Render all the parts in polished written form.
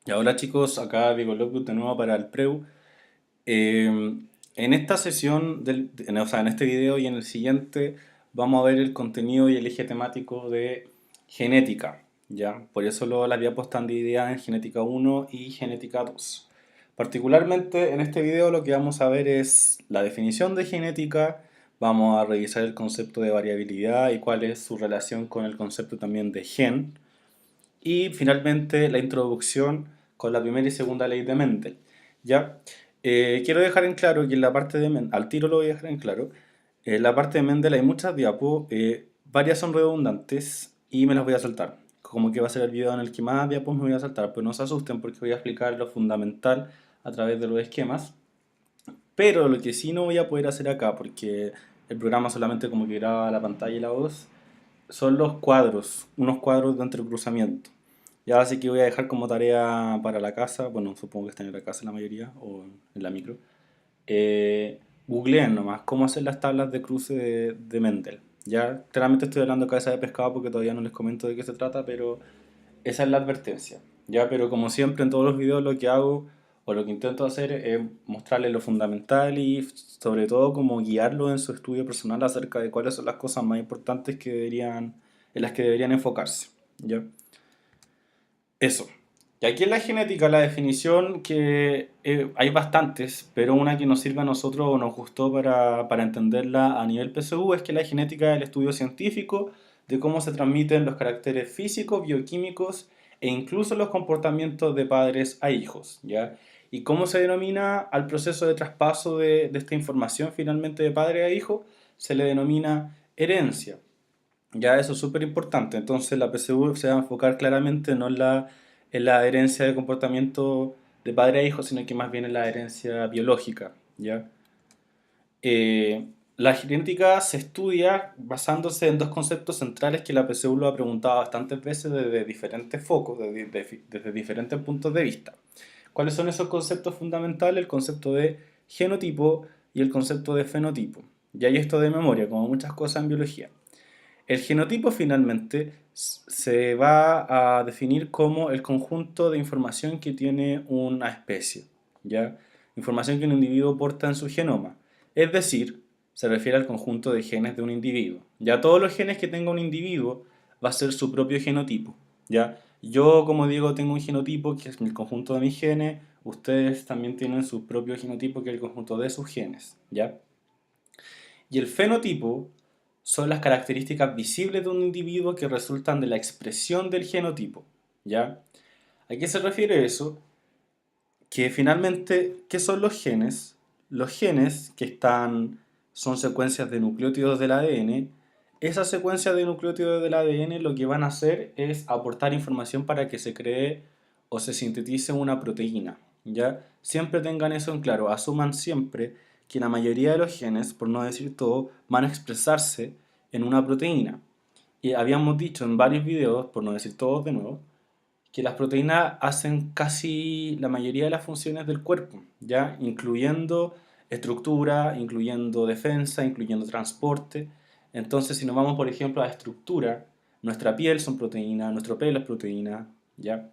Y ahora chicos, acá Diego Locus de nuevo para el Preu. Eh, en esta sesión, o sea, en este video y en el siguiente, vamos a ver el contenido y el eje temático de genética, ¿ya? Por eso las diapos están divididas en genética uno y genética 2. Particularmente en este video lo que vamos a ver es la definición de genética, vamos a revisar el concepto de variabilidad y cuál es su relación con el concepto también de gen. Y finalmente la introducción con la primera y segunda ley de Mendel. ¿Ya? Quiero dejar en claro que en la parte de Mendel, al tiro lo voy a dejar en claro, en la parte de Mendel hay muchas diapos, varias son redundantes y me las voy a saltar. Como que va a ser el video en el que más diapos me voy a saltar, pero no se asusten porque voy a explicar lo fundamental a través de los esquemas. Pero lo que sí no voy a poder hacer acá, porque el programa solamente como que graba la pantalla y la voz, son los cuadros, unos cuadros de entrecruzamiento. Ya así que voy a dejar como tarea para la casa, bueno, supongo que está en la casa la mayoría, o en la micro. Googleen nomás cómo hacer las tablas de cruce de Mendel. Ya, claramente estoy hablando cabeza de pescado porque todavía no les comento de qué se trata, pero esa es la advertencia. Ya, pero como siempre en todos los videos lo que hago o lo que intento hacer es mostrarles lo fundamental y sobre todo como guiarlo en su estudio personal acerca de cuáles son las cosas más importantes en las que deberían enfocarse. ¿Ya? Eso. Y aquí en la genética, la definición que hay bastantes, pero una que nos sirve a nosotros o nos gustó para entenderla a nivel PSU es que la genética es el estudio científico de cómo se transmiten los caracteres físicos, bioquímicos e incluso los comportamientos de padres a hijos, ¿ya? Y cómo se denomina al proceso de traspaso de esta información finalmente de padre a hijo, se le denomina herencia. Ya eso es súper importante. Entonces la PSU se va a enfocar claramente no en la herencia de comportamiento de padre a hijo, sino que más bien en la herencia biológica. ¿Ya? La genética se estudia basándose en dos conceptos centrales que la PSU lo ha preguntado bastantes veces desde diferentes focos, desde diferentes puntos de vista. ¿Cuáles son esos conceptos fundamentales? El concepto de genotipo y el concepto de fenotipo. Y hay esto de memoria, como muchas cosas en biología. El genotipo finalmente se va a definir como el conjunto de información que tiene una especie, ¿ya? Información que un individuo porta en su genoma. Es decir, se refiere al conjunto de genes de un individuo. Ya todos los genes que tenga un individuo va a ser su propio genotipo, ¿ya? Yo, como digo, tengo un genotipo que es el conjunto de mis genes, ustedes también tienen su propio genotipo que es el conjunto de sus genes, ¿ya? Y el fenotipo son las características visibles de un individuo que resultan de la expresión del genotipo, ¿ya? ¿A qué se refiere eso? Que finalmente, ¿qué son los genes? Los genes son secuencias de nucleótidos del ADN. Esas secuencias de nucleótidos del ADN lo que van a hacer es aportar información para que se cree o se sintetice una proteína, ¿ya? Siempre tengan eso en claro, asuman siempre que la mayoría de los genes, por no decir todo, van a expresarse en una proteína. Y habíamos dicho en varios videos, por no decir todos de nuevo, que las proteínas hacen casi la mayoría de las funciones del cuerpo, ¿ya? Incluyendo estructura, incluyendo defensa, incluyendo transporte. Entonces, si nos vamos, por ejemplo, a estructura, nuestra piel son proteínas, nuestro pelo es proteína, ¿ya?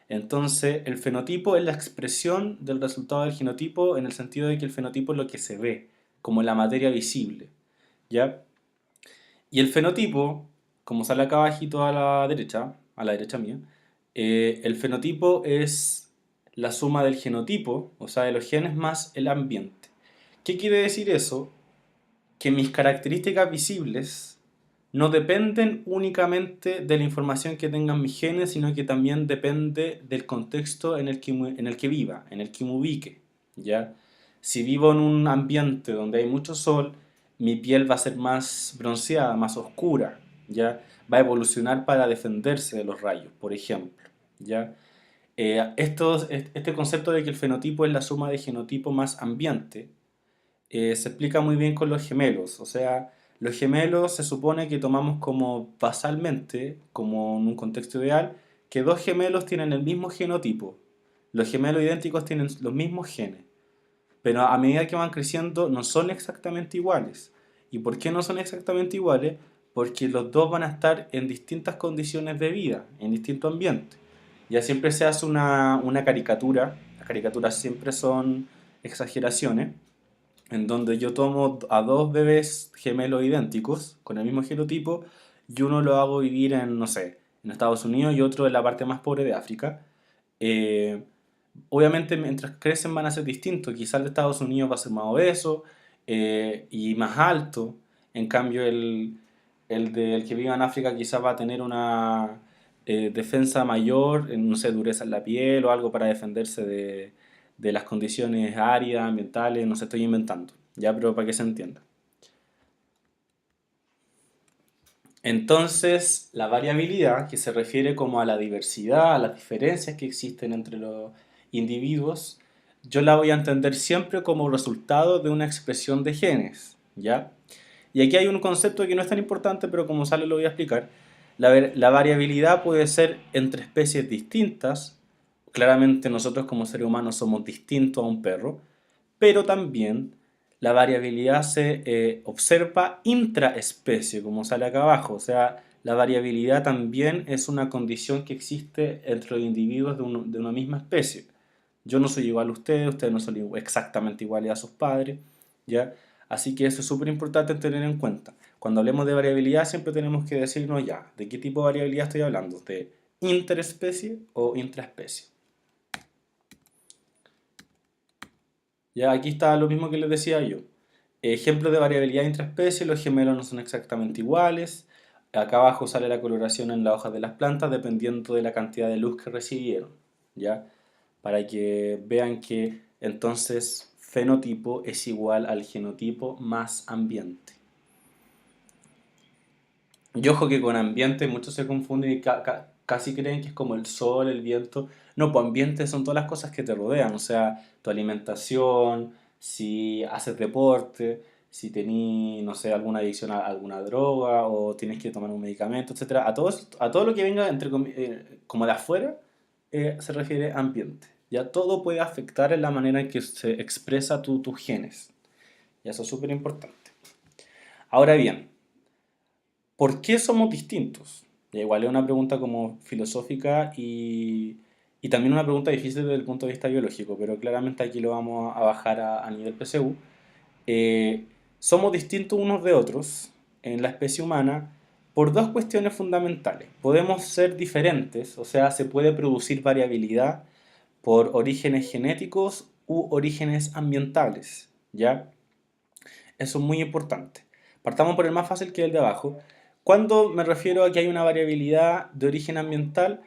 Entonces, el fenotipo es la expresión del resultado del genotipo en el sentido de que el fenotipo es lo que se ve, como la materia visible, ¿ya? Y el fenotipo, como sale acá abajito a la derecha mía, el fenotipo es la suma del genotipo, o sea, de los genes más el ambiente. ¿Qué quiere decir eso? Que mis características visibles no dependen únicamente de la información que tengan mis genes, sino que también depende del contexto en el que viva, en el que me ubique, ¿ya? Si vivo en un ambiente donde hay mucho sol, mi piel va a ser más bronceada, más oscura, ¿ya? Va a evolucionar para defenderse de los rayos, por ejemplo, ¿ya? Este concepto de que el fenotipo es la suma de genotipo más ambiente se explica muy bien con los gemelos. O sea, los gemelos se supone que tomamos como basalmente, como en un contexto ideal, que dos gemelos tienen el mismo genotipo. Los gemelos idénticos tienen los mismos genes, pero a medida que van creciendo no son exactamente iguales. ¿Y por qué no son exactamente iguales? Porque los dos van a estar en distintas condiciones de vida, en distintos ambientes. Ya siempre se hace una caricatura, las caricaturas siempre son exageraciones, en donde yo tomo a dos bebés gemelos idénticos, con el mismo genotipo, y uno lo hago vivir en, no sé, en Estados Unidos y otro en la parte más pobre de África. Eh, Obviamente mientras crecen van a ser distintos, quizás el de Estados Unidos va a ser más obeso y más alto, en cambio el del que vive en África quizás va a tener una defensa mayor, no sé, dureza en la piel o algo para defenderse de las condiciones áridas, ambientales, no sé, estoy inventando, ya, pero para que se entienda. Entonces, la variabilidad, que se refiere como a la diversidad, a las diferencias que existen entre los individuos, yo la voy a entender siempre como resultado de una expresión de genes, ¿ya? Y aquí hay un concepto que no es tan importante, pero como sale lo voy a explicar. La variabilidad puede ser entre especies distintas, claramente nosotros como seres humanos somos distintos a un perro, pero también la variabilidad se observa intraespecie, como sale acá abajo. O sea, la variabilidad también es una condición que existe entre los individuos de una misma especie. Yo no soy igual a ustedes, ustedes no son exactamente iguales a sus padres, ¿ya? Así que eso es súper importante tener en cuenta. Cuando hablemos de variabilidad siempre tenemos que decirnos ya, ¿de qué tipo de variabilidad estoy hablando? ¿De interespecie o intraespecie? Ya aquí está lo mismo que les decía yo. Ejemplos de variabilidad intraespecie, los gemelos no son exactamente iguales. Acá abajo sale la coloración en las hojas de las plantas dependiendo de la cantidad de luz que recibieron, ¿ya? Para que vean que entonces fenotipo es igual al genotipo más ambiente. Y ojo que con ambiente muchos se confunden y casi creen que es como el sol, el viento. No, pues ambiente son todas las cosas que te rodean, o sea, tu alimentación, si haces deporte, si tenés, no sé, alguna adicción a alguna droga o tienes que tomar un medicamento, etcétera. A todo lo que venga como de afuera se refiere ambiente. Ya todo puede afectar en la manera en que se expresa tus genes. Y eso es súper importante. Ahora bien, ¿por qué somos distintos? Ya igual es una pregunta como filosófica y también una pregunta difícil desde el punto de vista biológico, pero claramente aquí lo vamos a bajar a nivel PSU. Eh, Somos distintos unos de otros en la especie humana por dos cuestiones fundamentales. Podemos ser diferentes, o sea, se puede producir variabilidad por orígenes genéticos u orígenes ambientales, ¿ya? Eso es muy importante. Partamos por el más fácil que es el de abajo. Cuando me refiero a que hay una variabilidad de origen ambiental,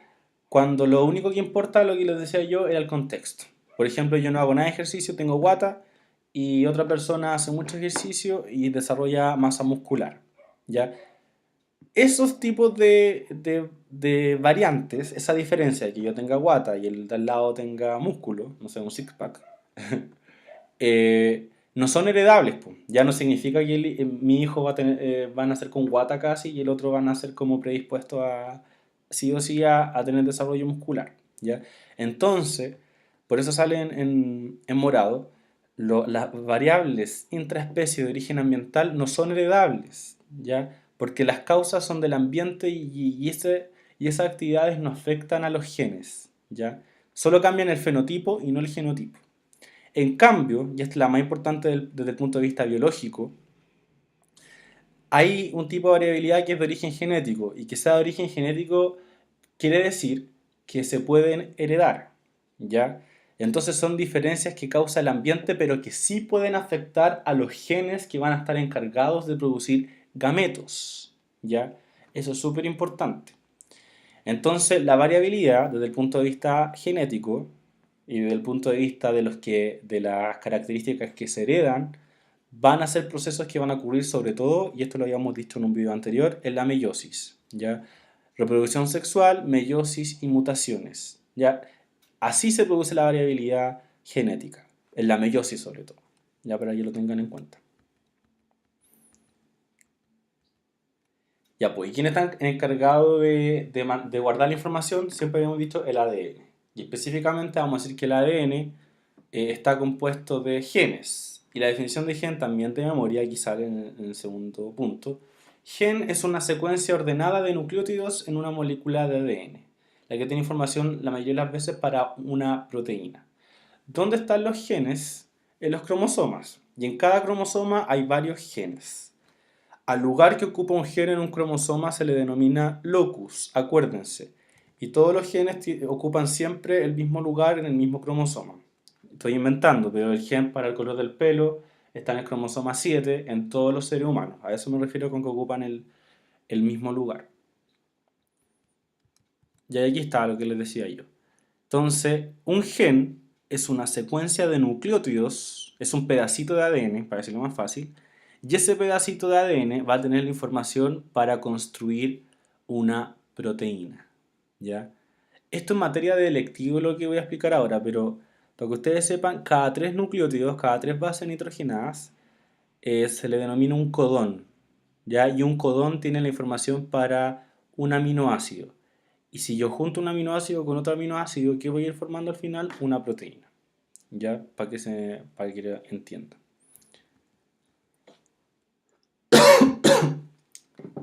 cuando lo único que importa, lo que les decía yo, era el contexto. Por ejemplo, yo no hago nada de ejercicio, tengo guata, y otra persona hace mucho ejercicio y desarrolla masa muscular. ¿Ya? Esos tipos de variantes, esa diferencia de que yo tenga guata y el de al lado tenga músculo, no sé, un six-pack, no son heredables, po. Ya no significa que mi hijo va a nacer con guata casi y el otro va a nacer como predispuesto a, sí o sí, a tener desarrollo muscular, ¿ya? Entonces, por eso salen en morado, las variables intraespecie de origen ambiental no son heredables, ¿ya? Porque las causas son del ambiente y esas actividades no afectan a los genes, ¿ya? Solo cambian el fenotipo y no el genotipo. En cambio, y esta es la más importante desde el punto de vista biológico, hay un tipo de variabilidad que es de origen genético y que sea de origen genético quiere decir que se pueden heredar, ¿ya? Entonces son diferencias que causa el ambiente pero que sí pueden afectar a los genes que van a estar encargados de producir gametos, ¿ya? Eso es súper importante. Entonces, la variabilidad desde el punto de vista genético y desde el punto de vista de las características que se heredan, van a ser procesos que van a ocurrir sobre todo, y esto lo habíamos dicho en un video anterior, en la meiosis, ¿ya? Reproducción sexual, meiosis y mutaciones, ¿ya? Así se produce la variabilidad genética, en la meiosis sobre todo, ya para que lo tengan en cuenta. Ya, pues, ¿y quién está encargado de guardar la información? Siempre habíamos dicho el ADN. Y específicamente vamos a decir que el ADN está compuesto de genes. Y la definición de gen también de memoria, aquí sale en el segundo punto. Gen es una secuencia ordenada de nucleótidos en una molécula de ADN. la que tiene información la mayoría de las veces para una proteína. ¿Dónde están los genes? En los cromosomas. Y en cada cromosoma hay varios genes. Al lugar que ocupa un gen en un cromosoma se le denomina locus, acuérdense. Y todos los genes ocupan siempre el mismo lugar en el mismo cromosoma. Estoy inventando, pero el gen para el color del pelo está en el cromosoma 7 en todos los seres humanos. A eso me refiero con que ocupan el mismo lugar. Y aquí está lo que les decía yo. Entonces, un gen es una secuencia de nucleótidos, es un pedacito de ADN, para decirlo más fácil, y ese pedacito de ADN va a tener la información para construir una proteína. ¿Ya? Esto en materia de electivo es lo que voy a explicar ahora, pero para que ustedes sepan, cada 3 nucleótidos, cada 3 bases nitrogenadas, se le denomina un codón. ¿Ya? Y un codón tiene la información para un aminoácido. Y si yo junto un aminoácido con otro aminoácido, ¿qué voy a ir formando al final? Una proteína. ¿Ya? Para que entiendan.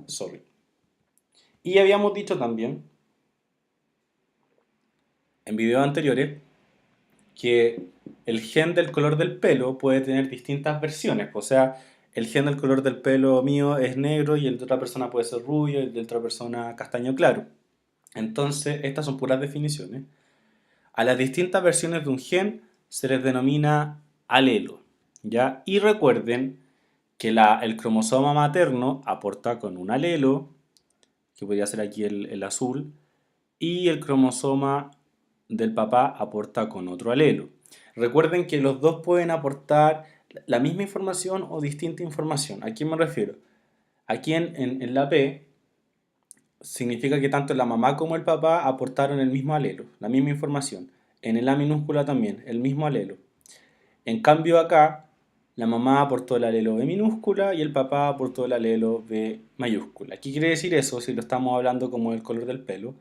Sorry. Y habíamos dicho también, en videos anteriores, que el gen del color del pelo puede tener distintas versiones. O sea, el gen del color del pelo mío es negro y el de otra persona puede ser rubio y el de otra persona castaño claro. Entonces, estas son puras definiciones. A las distintas versiones de un gen se les denomina alelo, ¿ya? Y recuerden que el cromosoma materno aporta con un alelo, que podría ser aquí el azul, y el cromosoma del papá aporta con otro alelo. Recuerden que los dos pueden aportar la misma información o distinta información. ¿A quién me refiero? Aquí en la P significa que tanto la mamá como el papá aportaron el mismo alelo, la misma información. En el A minúscula también, el mismo alelo. En cambio acá, la mamá aportó el alelo B minúscula y el papá aportó el alelo B mayúscula. ¿Qué quiere decir eso si lo estamos hablando como el color del pelo?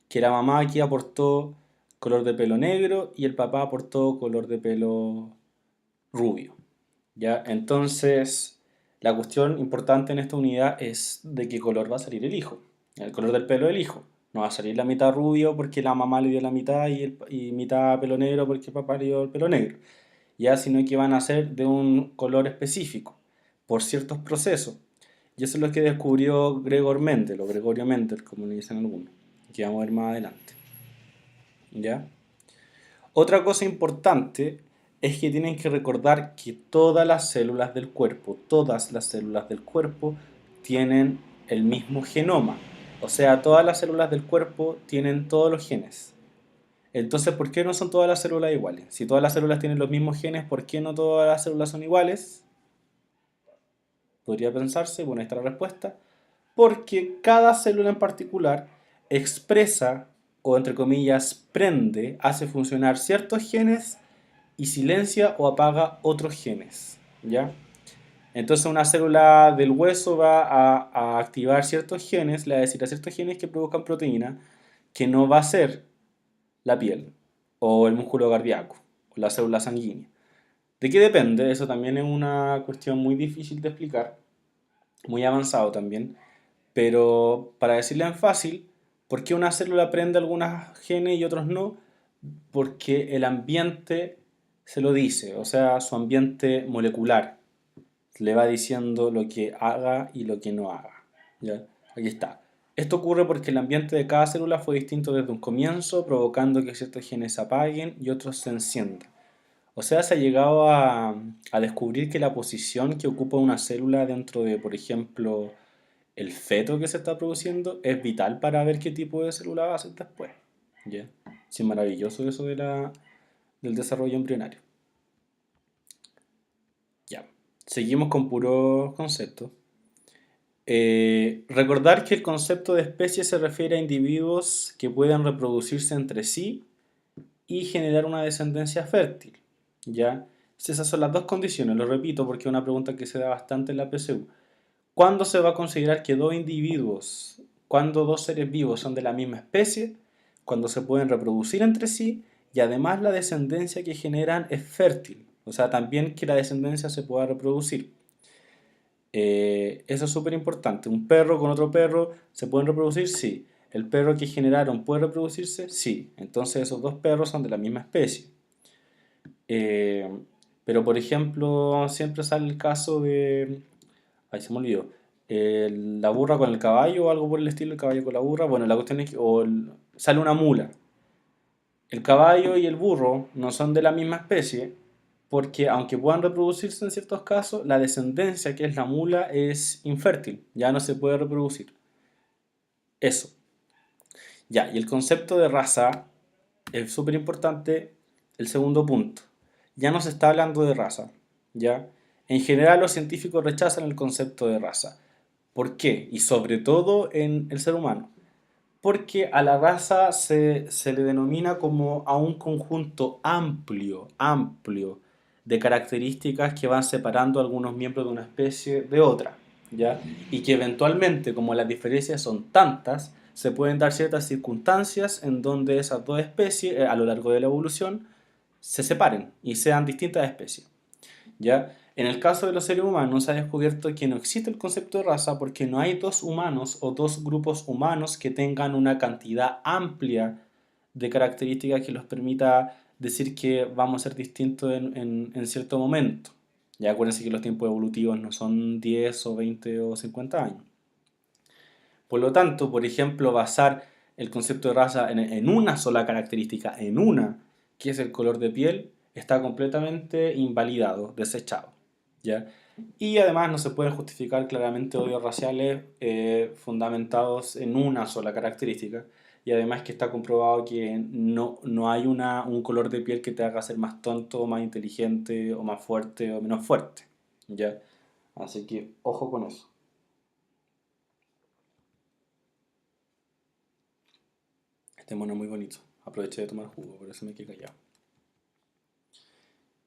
Que la mamá aquí aportó color de pelo negro y el papá aportó color de pelo rubio. ¿Ya? Entonces, la cuestión importante en esta unidad es de qué color va a salir el hijo. El color del pelo del hijo. No va a salir la mitad rubio porque la mamá le dio la mitad y mitad pelo negro porque el papá le dio el pelo negro. Ya, sino que van a ser de un color específico por ciertos procesos. Y eso es lo que descubrió Gregor Mendel, o Gregorio Mendel, como le dicen algunos, que vamos a ver más adelante. ¿Ya? Otra cosa importante es que tienen que recordar que todas las células del cuerpo tienen el mismo genoma. O sea, todas las células del cuerpo tienen todos los genes. Entonces, ¿por qué no son todas las células iguales? Si todas las células tienen los mismos genes, ¿por qué no todas las células son iguales? Podría pensarse, bueno, ahí está la respuesta. Porque cada célula en particular expresa, o entre comillas, prende, hace funcionar ciertos genes y silencia o apaga otros genes. ¿Ya? Entonces una célula del hueso va a activar ciertos genes, le va a decir a ciertos genes que provocan proteína, que no va a ser la piel, o el músculo cardíaco, o la célula sanguínea. ¿De qué depende? Eso también es una cuestión muy difícil de explicar, muy avanzado también, pero para decirle en fácil, ¿por qué una célula prende algunos genes y otros no? Porque el ambiente se lo dice, o sea, su ambiente molecular le va diciendo lo que haga y lo que no haga. ¿Ya? Aquí está. Esto ocurre porque el ambiente de cada célula fue distinto desde un comienzo, provocando que ciertos genes se apaguen y otros se enciendan. O sea, se ha llegado a descubrir que la posición que ocupa una célula dentro de, por ejemplo, el feto que se está produciendo es vital para ver qué tipo de célula va a ser después. ¿Ya? Sí, maravilloso eso del desarrollo embrionario. Ya. Seguimos con puros conceptos. Recordar que el concepto de especie se refiere a individuos que pueden reproducirse entre sí y generar una descendencia fértil. ¿Ya? Esas son las dos condiciones, lo repito porque es una pregunta que se da bastante en la PSU. ¿Cuándo se va a considerar que dos individuos, cuando dos seres vivos son de la misma especie? Cuando se pueden reproducir entre sí y además la descendencia que generan es fértil. O sea, también que la descendencia se pueda reproducir. Eso es súper importante. ¿Un perro con otro perro se pueden reproducir? Sí. ¿El perro que generaron puede reproducirse? Sí. Entonces esos dos perros son de la misma especie. Eh, pero por ejemplo, siempre sale el caso de... Ay, se me olvidó. La burra con el caballo o algo por el estilo, el caballo con la burra. Bueno, la cuestión es que sale una mula. El caballo y el burro no son de la misma especie porque aunque puedan reproducirse en ciertos casos, la descendencia que es la mula es infértil, ya no se puede reproducir. Eso. Ya, y el concepto de raza es súper importante, el segundo punto. Ya no se está hablando de raza, ¿ya? En general los científicos rechazan el concepto de raza. ¿Por qué? Y sobre todo en el ser humano. Porque a la raza se le denomina como a un conjunto amplio de características que van separando a algunos miembros de una especie de otra, ¿ya? Y que eventualmente, como las diferencias son tantas, se pueden dar ciertas circunstancias en donde esas dos especies, a lo largo de la evolución, se separen y sean distintas especies. ¿Ya? En el caso de los seres humanos se ha descubierto que no existe el concepto de raza porque no hay dos humanos o dos grupos humanos que tengan una cantidad amplia de características que los permita decir que vamos a ser distintos en cierto momento. Ya acuérdense que los tiempos evolutivos no son 10 o 20 o 50 años. Por lo tanto, por ejemplo, basar el concepto de raza en una sola característica, en una, que es el color de piel, está completamente invalidado, desechado. ¿Ya? Y además no se pueden justificar claramente odios raciales fundamentados en una sola característica. Y además que está comprobado que no hay un color de piel que te haga ser más tonto, más inteligente, o más fuerte o menos fuerte. ¿Ya? Así que ojo con eso. Este mono es muy bonito. Aproveché de tomar jugo, por eso me quedé callado.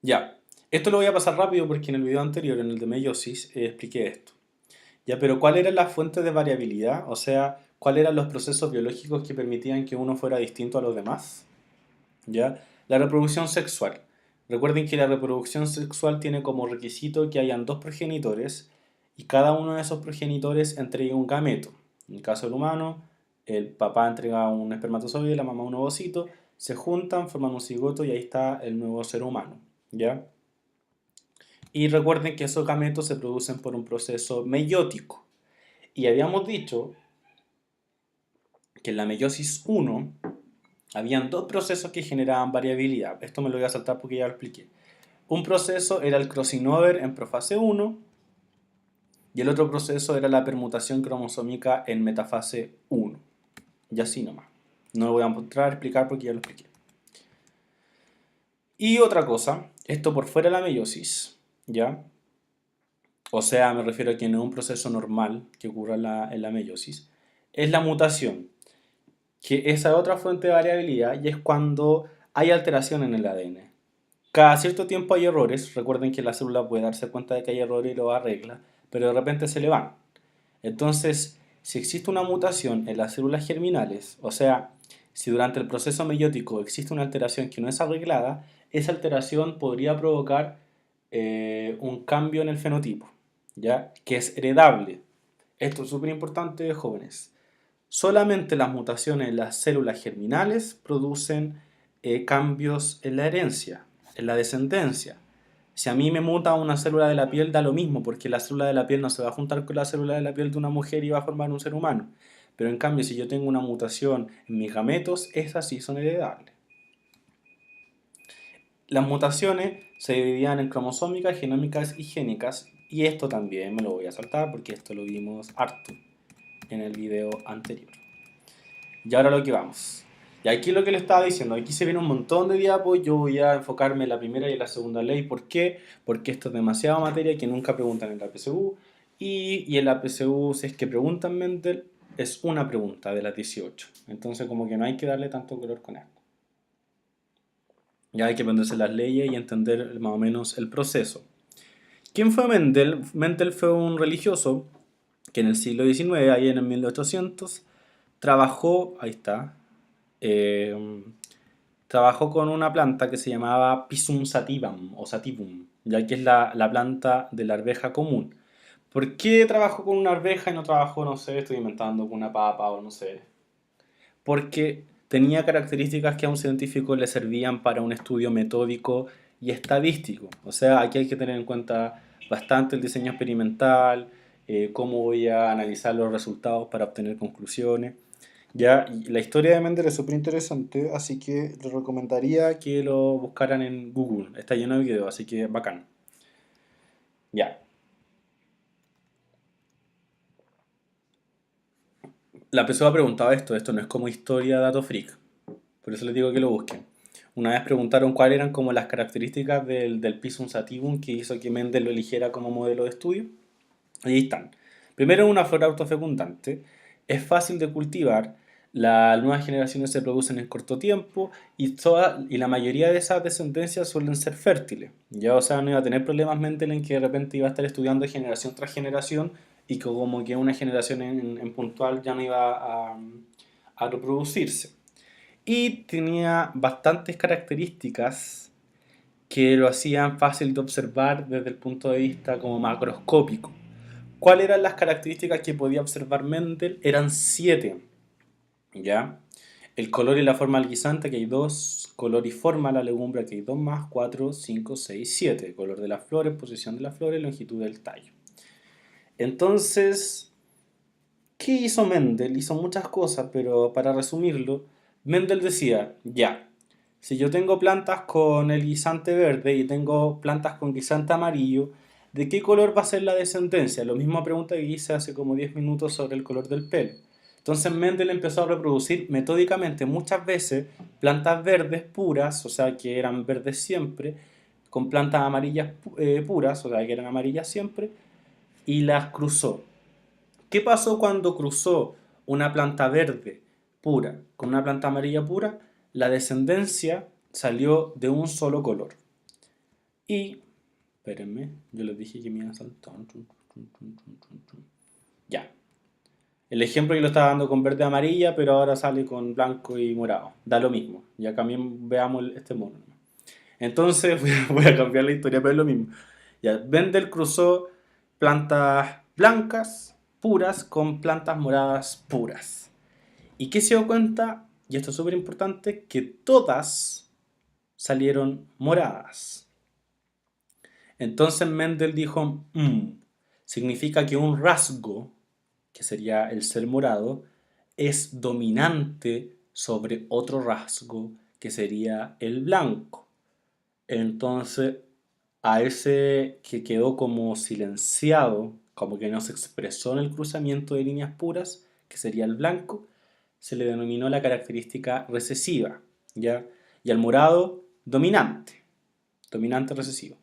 Ya, esto lo voy a pasar rápido porque en el video anterior, en el de meiosis, expliqué esto. Ya, pero ¿cuál era la fuente de variabilidad? O sea, ¿cuáles eran los procesos biológicos que permitían que uno fuera distinto a los demás? ¿Ya? La reproducción sexual. Recuerden que la reproducción sexual tiene como requisito que hayan dos progenitores y cada uno de esos progenitores entregue un gameto. En el caso del humano, el papá entrega un espermatozoide, la mamá un ovocito, se juntan, forman un cigoto y ahí está el nuevo ser humano. ¿Ya? Y recuerden que esos gametos se producen por un proceso meiótico. Y habíamos dicho que en la meiosis 1 habían dos procesos que generaban variabilidad. Esto me lo voy a saltar porque ya lo expliqué. Un proceso era el crossing over en profase 1 y el otro proceso era la permutación cromosómica en metafase 1. Y así nomás. No lo voy a mostrar, explicar porque ya lo expliqué. Y otra cosa, esto por fuera de la meiosis, ¿ya? O sea, me refiero a que no es un proceso normal que ocurra en la meiosis, es la mutación, que esa es otra fuente de variabilidad y es cuando hay alteración en el ADN. Cada cierto tiempo hay errores, recuerden que la célula puede darse cuenta de que hay errores y lo arregla, pero de repente se le van. Entonces, si existe una mutación en las células germinales, o sea, si durante el proceso meiótico existe una alteración que no es arreglada, esa alteración podría provocar un cambio en el fenotipo, ¿ya? Que es heredable. Esto es súper importante, jóvenes. Solamente las mutaciones en las células germinales producen cambios en la herencia, en la descendencia. Si a mí me muta una célula de la piel, da lo mismo, porque la célula de la piel no se va a juntar con la célula de la piel de una mujer y va a formar un ser humano. Pero en cambio, si yo tengo una mutación en mis gametos, esas sí son heredables. Las mutaciones se dividían en cromosómicas, genómicas y génicas, y esto también me lo voy a saltar porque esto lo vimos harto en el video anterior. Y ahora lo que vamos. Y aquí lo que le estaba diciendo, aquí se viene un montón de diapos, yo voy a enfocarme en la primera y en la segunda ley. ¿Por qué? Porque esto es demasiada materia que nunca preguntan en la PSU. Y en la PSU, si es que preguntan Mendel, es una pregunta de las 18. Entonces como que no hay que darle tanto color con esto. Ya hay que aprenderse las leyes y entender más o menos el proceso. ¿Quién fue Mendel? Mendel fue un religioso que en el siglo XIX, ahí en el 1800, trabajó, ahí está, eh, trabajó con una planta que se llamaba Pisum sativum o sativum, ya que es la planta de la arveja común. ¿Por qué trabajó con una arveja y no trabajó, no sé, estoy inventando, con una papa o no sé? porque tenía características que a un científico le servían para un estudio metódico y estadístico. O sea, aquí hay que tener en cuenta bastante el diseño experimental, cómo voy a analizar los resultados para obtener conclusiones. Ya, y la historia de Mendel es súper interesante, así que les recomendaría que lo buscaran en Google. Está lleno de videos, así que bacán. Ya. La persona preguntaba esto no es como historia dato freak. Por eso les digo que lo busquen. Una vez preguntaron cuáles eran como las características del Pisum sativum que hizo que Mendel lo eligiera como modelo de estudio. Y ahí están. Primero, una flora autofecundante. Es fácil de cultivar. Las nuevas generaciones se producen en corto tiempo y la mayoría de esas descendencias suelen ser fértiles. Ya, o sea, no iba a tener problemas Mendel en que de repente iba a estar estudiando generación tras generación y que como que una generación en puntual ya no iba a reproducirse. Y tenía bastantes características que lo hacían fácil de observar desde el punto de vista como macroscópico. ¿Cuáles eran las características que podía observar Mendel? Eran 7, ¿ya? El color y la forma del guisante, que hay 2. Color y forma de la legumbre, que hay 2 más. 4, 5, 6, 7. Color de las flores, posición de las flores, longitud del tallo. Entonces, ¿qué hizo Mendel? Hizo muchas cosas, pero para resumirlo, Mendel decía, ya, si yo tengo plantas con el guisante verde y tengo plantas con guisante amarillo, ¿de qué color va a ser la descendencia? Lo mismo pregunta que hice hace como 10 minutos sobre el color del pelo. Entonces Mendel empezó a reproducir metódicamente muchas veces plantas verdes puras, o sea que eran verdes siempre, con plantas amarillas puras, o sea que eran amarillas siempre, y las cruzó. ¿Qué pasó cuando cruzó una planta verde pura con una planta amarilla pura? La descendencia salió de un solo color. Y, espérenme, yo les dije que me iban a saltar. Ya. El ejemplo yo lo estaba dando con verde amarilla, pero ahora sale con blanco y morado. Da lo mismo. Ya también veamos este mono. Entonces voy a cambiar la historia, pero es lo mismo. Ya, Bendel cruzó plantas blancas puras con plantas moradas puras. ¿Y qué se dio cuenta? Y esto es súper importante, que todas salieron moradas. Entonces Mendel dijo, significa que un rasgo, que sería el ser morado, es dominante sobre otro rasgo, que sería el blanco. Entonces, a ese que quedó como silenciado, como que no se expresó en el cruzamiento de líneas puras, que sería el blanco, se le denominó la característica recesiva, ¿ya? Y al morado, dominante, dominante recesivo.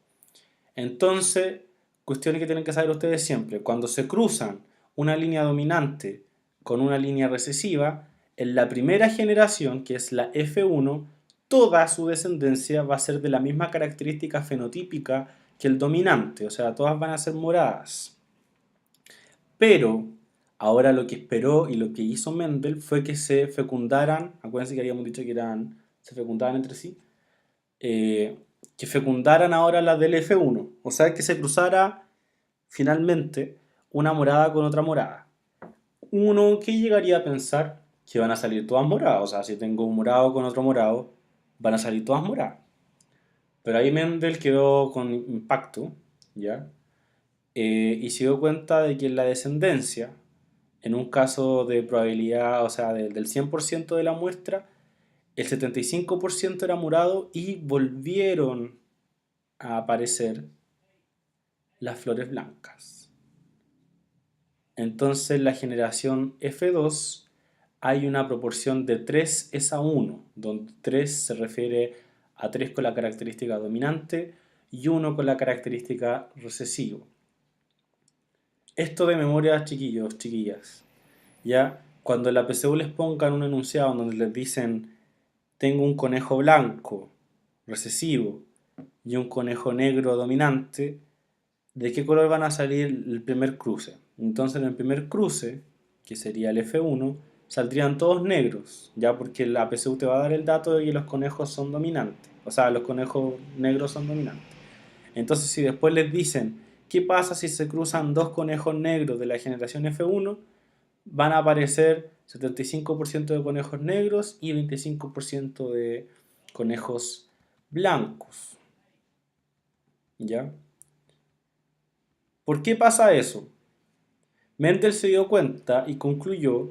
Entonces, cuestiones que tienen que saber ustedes siempre, cuando se cruzan una línea dominante con una línea recesiva, en la primera generación, que es la F1, toda su descendencia va a ser de la misma característica fenotípica que el dominante, o sea, todas van a ser moradas. Pero ahora lo que esperó y lo que hizo Mendel fue que se fecundaran, acuérdense que habíamos dicho que se fecundaban entre sí, que fecundaran ahora las del F1, o sea, que se cruzara finalmente una morada con otra morada. Uno que llegaría a pensar que van a salir todas moradas, o sea, si tengo un morado con otro morado, van a salir todas moradas. Pero ahí Mendel quedó con impacto, ¿ya? Y se dio cuenta de que en la descendencia, en un caso de probabilidad, o sea, del 100% de la muestra, el 75% era morado y volvieron a aparecer las flores blancas. Entonces, la generación F2 hay una proporción de 3 es a 1, donde 3 se refiere a 3 con la característica dominante y 1 con la característica recesivo. Esto de memoria, chiquillos, chiquillas. Ya, cuando la PSU les pongan un enunciado donde les dicen tengo un conejo blanco recesivo y un conejo negro dominante, ¿de qué color van a salir el primer cruce? Entonces en el primer cruce, que sería el F1, saldrían todos negros, ya porque la PSU te va a dar el dato de que los conejos son dominantes, o sea, los conejos negros son dominantes. Entonces si después les dicen, ¿qué pasa si se cruzan dos conejos negros de la generación F1? Van a aparecer 75% de conejos negros y 25% de conejos blancos. ¿Ya? ¿Por qué pasa eso? Mendel se dio cuenta y concluyó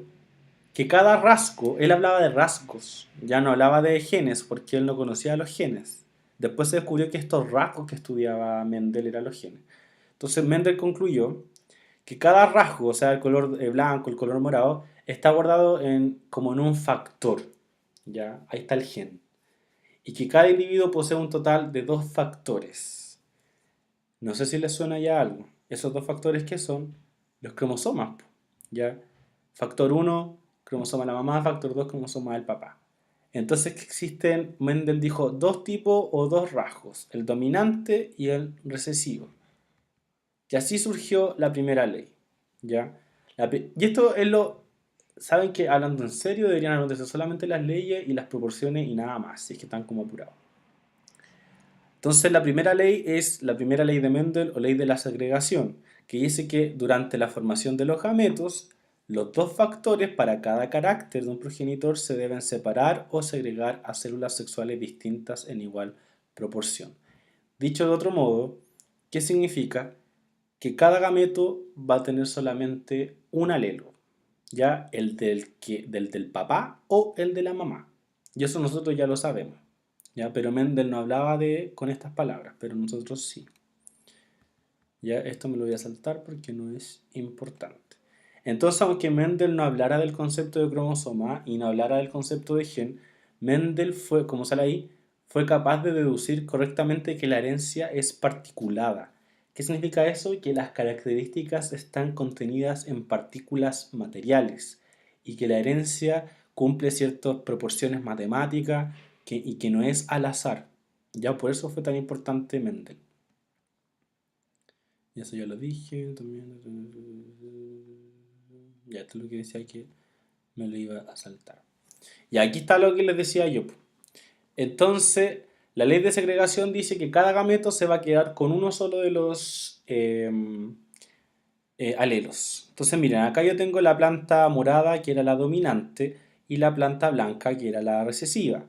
que cada rasgo, él hablaba de rasgos, ya no hablaba de genes porque él no conocía los genes. Después se descubrió que estos rasgos que estudiaba Mendel eran los genes. Entonces Mendel concluyó que cada rasgo, o sea, el color blanco, el color morado, está guardado como en un factor. ¿Ya? Ahí está el gen. Y que cada individuo posee un total de dos factores. No sé si les suena ya algo. Esos dos factores que son los cromosomas. ¿Ya? Factor uno cromosoma de la mamá, factor 2 cromosoma del papá. Entonces existen, Mendel dijo, dos tipos o dos rasgos, el dominante y el recesivo. Y así surgió la primera ley. ¿Ya? Y esto es lo... Saben que hablando en serio deberían aprenderse solamente las leyes y las proporciones y nada más, si es que están como apurados. Entonces la primera ley es la primera ley de Mendel o ley de la segregación, que dice que durante la formación de los gametos, los dos factores para cada carácter de un progenitor se deben separar o segregar a células sexuales distintas en igual proporción. Dicho de otro modo, ¿qué significa? Que cada gameto va a tener solamente un alelo, ya el del papá o el de la mamá. Y eso nosotros ya lo sabemos, ¿ya? Pero Mendel no hablaba con estas palabras, pero nosotros sí. Ya esto me lo voy a saltar porque no es importante. Entonces, aunque Mendel no hablara del concepto de cromosoma y no hablara del concepto de gen, Mendel fue, como sale ahí, fue capaz de deducir correctamente que la herencia es particulada. ¿Qué significa eso? Que las características están contenidas en partículas materiales y que la herencia cumple ciertas proporciones matemáticas y que no es al azar. Ya por eso fue tan importante Mendel. Y eso ya lo dije también. Ya, esto es lo que decía que me lo iba a saltar. Y aquí está lo que les decía yo. Entonces, la ley de segregación dice que cada gameto se va a quedar con uno solo de los alelos. Entonces, miren, acá yo tengo la planta morada, que era la dominante, y la planta blanca, que era la recesiva.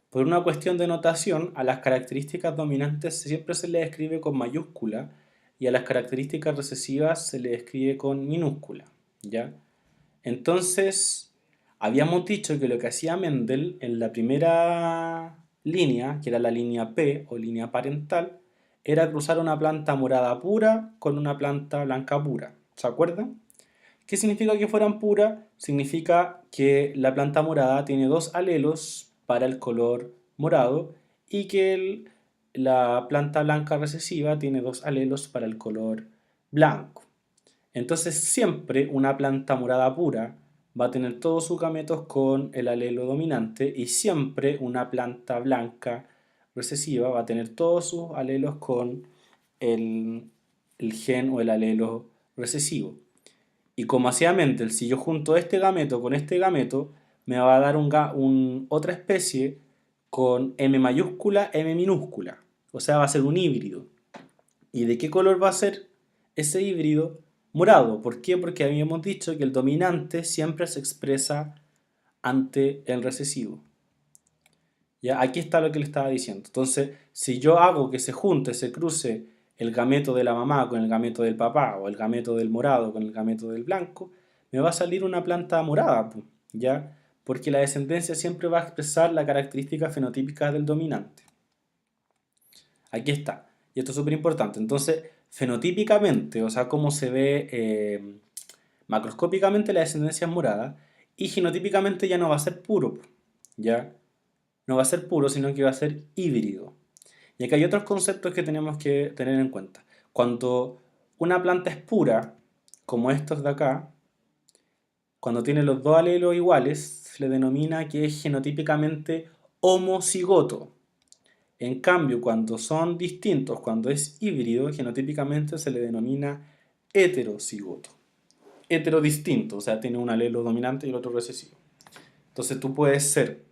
Por una cuestión de notación, a las características dominantes siempre se les escribe con mayúscula y a las características recesivas se les escribe con minúscula, ¿ya? Entonces, habíamos dicho que lo que hacía Mendel en la primera línea, que era la línea P o línea parental, era cruzar una planta morada pura con una planta blanca pura. ¿Se acuerdan? ¿Qué significa que fueran puras? Significa que la planta morada tiene dos alelos para el color morado y que la planta blanca recesiva tiene dos alelos para el color blanco. Entonces siempre una planta morada pura va a tener todos sus gametos con el alelo dominante y siempre una planta blanca recesiva va a tener todos sus alelos con el, el gen o el alelo recesivo. Y como hacía Mendel, si yo junto este gameto con este gameto, me va a dar otra especie con M mayúscula, M minúscula. O sea, va a ser un híbrido. ¿Y de qué color va a ser ese híbrido? Morado. ¿Por qué? Porque habíamos dicho que el dominante siempre se expresa ante el recesivo. ¿Ya? Aquí está lo que le estaba diciendo. Entonces, si yo hago que se junte, se cruce el gameto de la mamá con el gameto del papá o el gameto del morado con el gameto del blanco, me va a salir una planta morada, ¿ya? Porque la descendencia siempre va a expresar la característica fenotípica del dominante. Aquí está. Y esto es súper importante. Entonces, fenotípicamente, o sea, cómo se ve macroscópicamente la descendencia es morada, y genotípicamente ya no va a ser puro, ¿ya? No va a ser puro, sino que va a ser híbrido. Y acá hay otros conceptos que tenemos que tener en cuenta. Cuando una planta es pura, como estos de acá, cuando tiene los dos alelos iguales, se le denomina que es genotípicamente homocigoto. En cambio, cuando son distintos, cuando es híbrido, genotípicamente se le denomina heterocigoto. Heterodistinto, o sea, tiene un alelo dominante y el otro recesivo. Entonces tú puedes ser,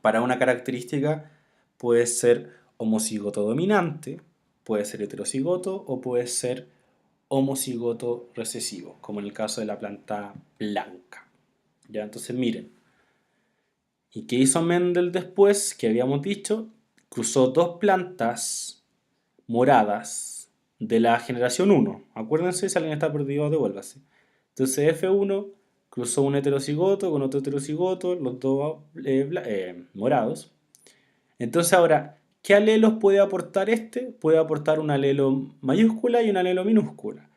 para una característica, puedes ser homocigoto dominante, puede ser heterocigoto o puede ser homocigoto recesivo, como en el caso de la planta blanca. Ya, entonces miren. ¿Y qué hizo Mendel después? Que habíamos dicho, cruzó dos plantas moradas de la generación uno. Acuérdense, si alguien está perdido, devuélvase. Entonces F1 cruzó un heterocigoto con otro heterocigoto, los dos morados. Entonces ahora, ¿qué alelos puede aportar este? Puede aportar un alelo mayúscula y un alelo minúscula.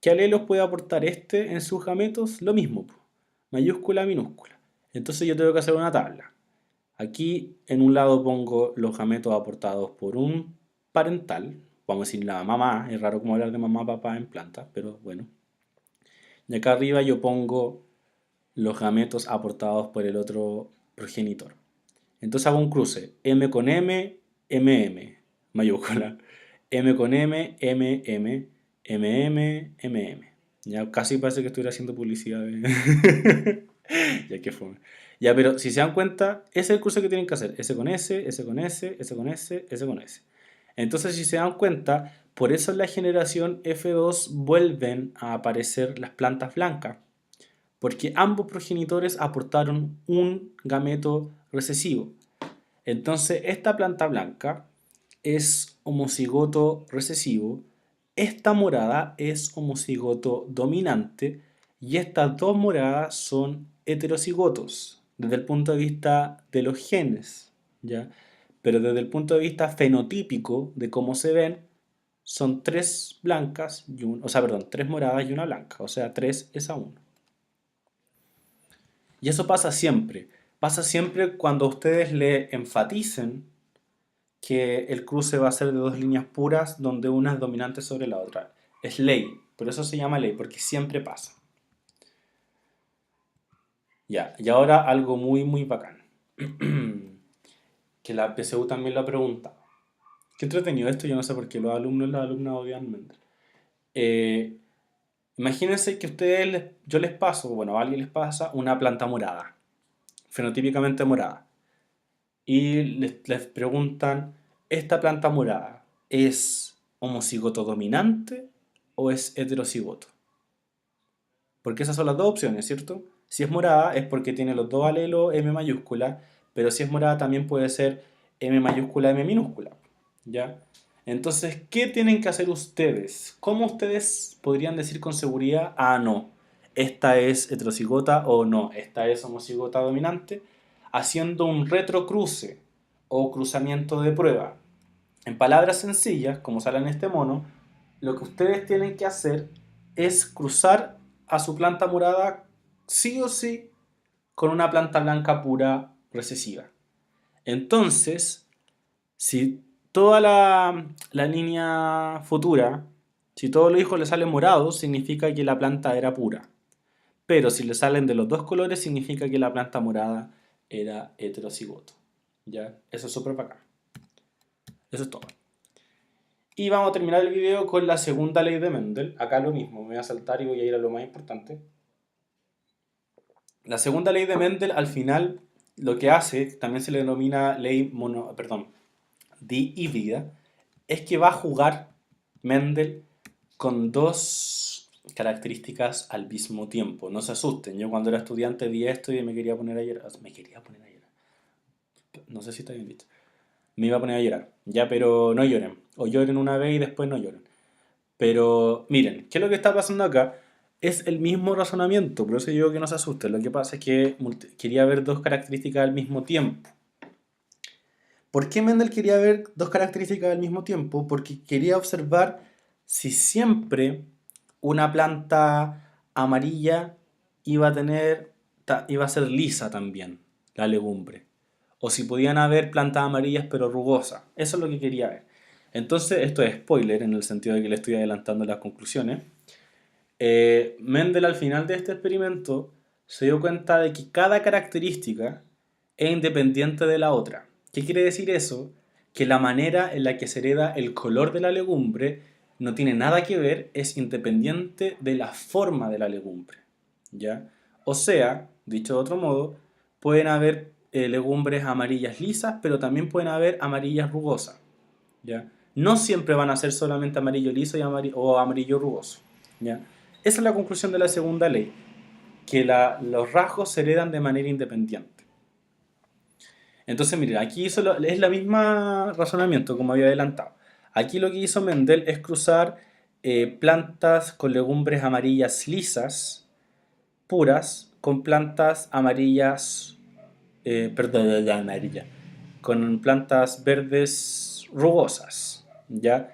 ¿Qué alelos puede aportar este en sus gametos? Lo mismo, mayúscula, minúscula. Entonces yo tengo que hacer una tabla. Aquí en un lado pongo los gametos aportados por un parental, vamos a decir la mamá, es raro como hablar de mamá, papá en planta, pero bueno. Y acá arriba yo pongo los gametos aportados por el otro progenitor. Entonces hago un cruce, M con M, MM, mayúscula, M con M, MM, MM, MM. Ya casi parece que estuviera haciendo publicidad ya que fue. Ya, pero si se dan cuenta, ese es el cruce que tienen que hacer. S con S, S con S, S con S, S con S. Entonces, si se dan cuenta, por eso en la generación F2 vuelven a aparecer las plantas blancas. Porque ambos progenitores aportaron un gameto recesivo. Entonces, esta planta blanca es homocigoto recesivo, esta morada es homocigoto dominante y estas dos moradas son heterocigotos desde el punto de vista de los genes, ¿ya? Pero desde el punto de vista fenotípico de cómo se ven, son tres blancas y tres moradas y una blanca, o sea, 3 es a 1. Y eso pasa siempre. Pasa siempre cuando ustedes le enfaticen que el cruce va a ser de dos líneas puras donde una es dominante sobre la otra. Es ley, por eso se llama ley, porque siempre pasa. Ya, y ahora algo muy, muy bacán. Que la PSU también lo ha preguntado. Qué entretenido esto, yo no sé por qué los alumnos y las alumnas odian Mendel. Eh, Imagínense que yo les paso, bueno, a alguien les pasa una planta morada, fenotípicamente morada. Y les preguntan, ¿esta planta morada es homocigoto dominante o es heterocigoto? Porque esas son las dos opciones, ¿cierto? Si es morada es porque tiene los dos alelos M mayúscula, pero si es morada también puede ser M mayúscula, M minúscula, ¿ya? Entonces, ¿qué tienen que hacer ustedes? ¿Cómo ustedes podrían decir con seguridad, ah, no, esta es heterocigota o no, esta es homocigota dominante? Haciendo un retrocruce o cruzamiento de prueba. En palabras sencillas, como sale en este mono, lo que ustedes tienen que hacer es cruzar a su planta morada sí o sí con una planta blanca pura recesiva. Entonces, si toda la línea futura, si todos los hijos le salen morados, significa que la planta era pura. Pero si le salen de los dos colores, significa que la planta morada era heterocigoto. ¿Ya? Eso es súper bacán. Eso es todo. Y vamos a terminar el video con la segunda ley de Mendel. Acá lo mismo, me voy a saltar y voy a ir a lo más importante. La segunda ley de Mendel, al final, lo que hace, también se le denomina ley dihíbrida, es que va a jugar Mendel con dos características al mismo tiempo. No se asusten, yo cuando era estudiante vi esto y me quería poner a llorar. Me quería poner a llorar. No sé si está bien dicho. Me iba a poner a llorar. Ya, pero no lloren. O lloren una vez y después no lloren. Pero miren, ¿qué es lo que está pasando acá? Es el mismo razonamiento, por eso digo que no se asusten. Lo que pasa es que quería ver dos características al mismo tiempo. ¿Por qué Mendel quería ver dos características al mismo tiempo? Porque quería observar si siempre una planta amarilla iba a ser lisa también, la legumbre. O si podían haber plantas amarillas pero rugosas. Eso es lo que quería ver. Entonces, esto es spoiler en el sentido de que le estoy adelantando las conclusiones. Mendel al final de este experimento se dio cuenta de que cada característica es independiente de la otra. ¿Qué quiere decir eso? Que la manera en la que se hereda el color de la legumbre no tiene nada que ver, es independiente de la forma de la legumbre. ¿Ya? O sea, dicho de otro modo, pueden haber legumbres amarillas lisas, pero también pueden haber amarillas rugosas. ¿Ya? No siempre van a ser solamente amarillo liso o amarillo rugoso. ¿Ya? Esa es la conclusión de la segunda ley. que los rasgos se heredan de manera independiente. Entonces, miren, aquí es la misma razonamiento como había adelantado. Aquí lo que hizo Mendel es cruzar plantas con legumbres amarillas lisas, puras, con plantas amarillas, perdón, amarilla, con plantas verdes rugosas, ¿ya?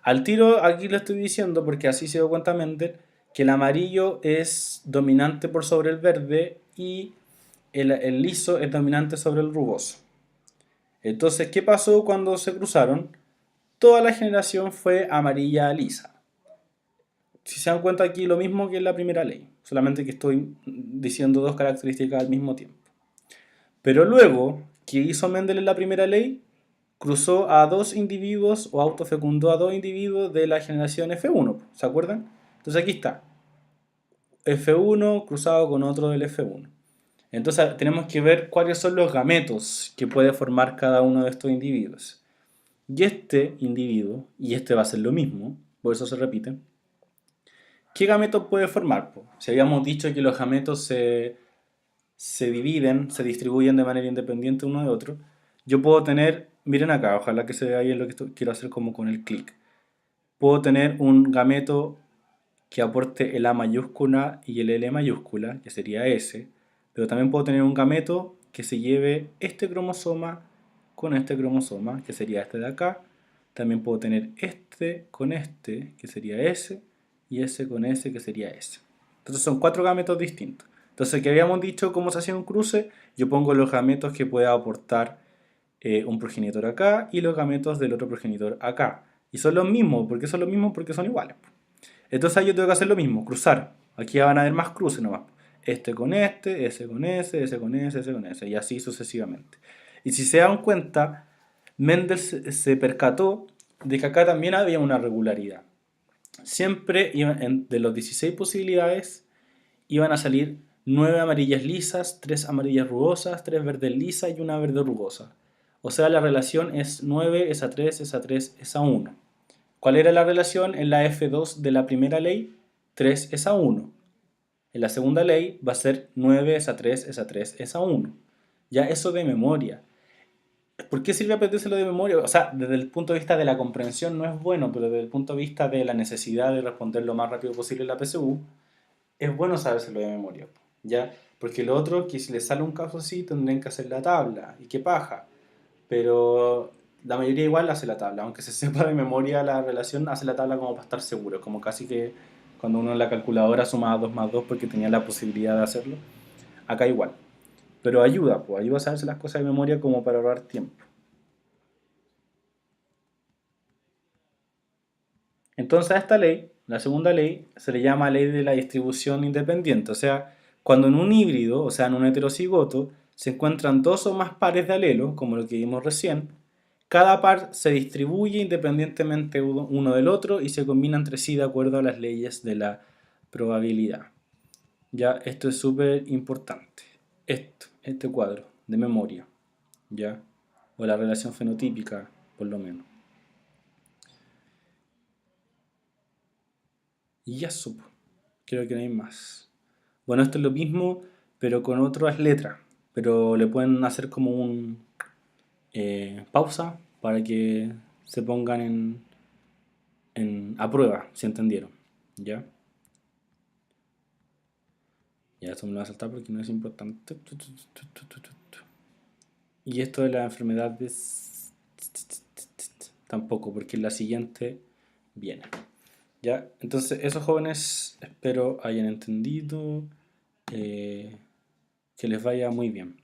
Al tiro aquí lo estoy diciendo porque así se dio cuenta Mendel que el amarillo es dominante por sobre el verde y el liso es dominante sobre el rugoso. Entonces, ¿qué pasó cuando se cruzaron? Toda la generación fue amarilla lisa. Si se dan cuenta aquí lo mismo que en la primera ley, solamente que estoy diciendo dos características al mismo tiempo. Pero luego, ¿qué hizo Mendel en la primera ley? Cruzó a dos individuos o autofecundó a dos individuos de la generación F1, ¿se acuerdan? Entonces aquí está, F1 cruzado con otro del F1. Entonces tenemos que ver cuáles son los gametos que puede formar cada uno de estos individuos. Y este individuo, y este va a ser lo mismo, por eso se repite, ¿qué gametos puede formar? Si habíamos dicho que los gametos se dividen, se distribuyen de manera independiente uno de otro, yo puedo tener, miren acá, ojalá que se vea bien lo que quiero hacer como con el clic. Puedo tener un gameto que aporte el A mayúscula y el L mayúscula, que sería S, pero también puedo tener un gameto que se lleve este cromosoma con este cromosoma, que sería este de acá. También puedo tener este con este, que sería S, y ese con ese, que sería S. Entonces son cuatro gametos distintos. Entonces, que habíamos dicho cómo se hacía un cruce, yo pongo los gametos que pueda aportar un progenitor acá y los gametos del otro progenitor acá. Y son los mismos, ¿por qué son los mismos? Porque son iguales. Entonces ahí yo tengo que hacer lo mismo, cruzar. Aquí van a haber más cruces nomás. Este con este, ese con ese con ese con ese, y así sucesivamente. Y si se dan cuenta, Mendel se percató de que acá también había una regularidad. Siempre de los 16 posibilidades iban a salir 9 amarillas lisas, 3 amarillas rugosas, 3 verdes lisas y una verde rugosa. O sea, la relación es 9 es a 3 es a 3 es a 1. ¿Cuál era la relación en la F2 de la primera ley? 3 es a 1. En la segunda ley va a ser 9 es a 3 es a 3 es a 1. Ya eso de memoria. ¿Por qué sirve aprendérselo de memoria? O sea, desde el punto de vista de la comprensión no es bueno, pero desde el punto de vista de la necesidad de responder lo más rápido posible en la PSU, es bueno sabérselo de memoria. ¿Ya? Porque lo otro, que si les sale un caso así, tendrían que hacer la tabla. Y qué paja. Pero la mayoría igual hace la tabla, aunque se sepa de memoria la relación, hace la tabla como para estar seguro, como casi que cuando uno en la calculadora sumaba 2 más 2 porque tenía la posibilidad de hacerlo, acá igual. Pero ayuda, pues ayuda a saberse las cosas de memoria como para ahorrar tiempo. Entonces a esta ley, la segunda ley, se le llama ley de la distribución independiente, o sea, cuando en un híbrido, o sea, en un heterocigoto, se encuentran dos o más pares de alelos, como lo que vimos recién, cada par se distribuye independientemente uno del otro y se combina entre sí de acuerdo a las leyes de la probabilidad. Ya, esto es súper importante. Este cuadro de memoria, ya, o la relación fenotípica, por lo menos. Y ya supo, creo que no hay más. Bueno, esto es lo mismo, pero con otras letras. Pero le pueden hacer como un pausa para que se pongan a prueba, si entendieron. ¿Ya? Ya esto me lo voy a saltar porque no es importante. Y esto de la enfermedad tampoco, porque la siguiente viene. ¿Ya? Entonces, esos jóvenes espero hayan entendido, que les vaya muy bien.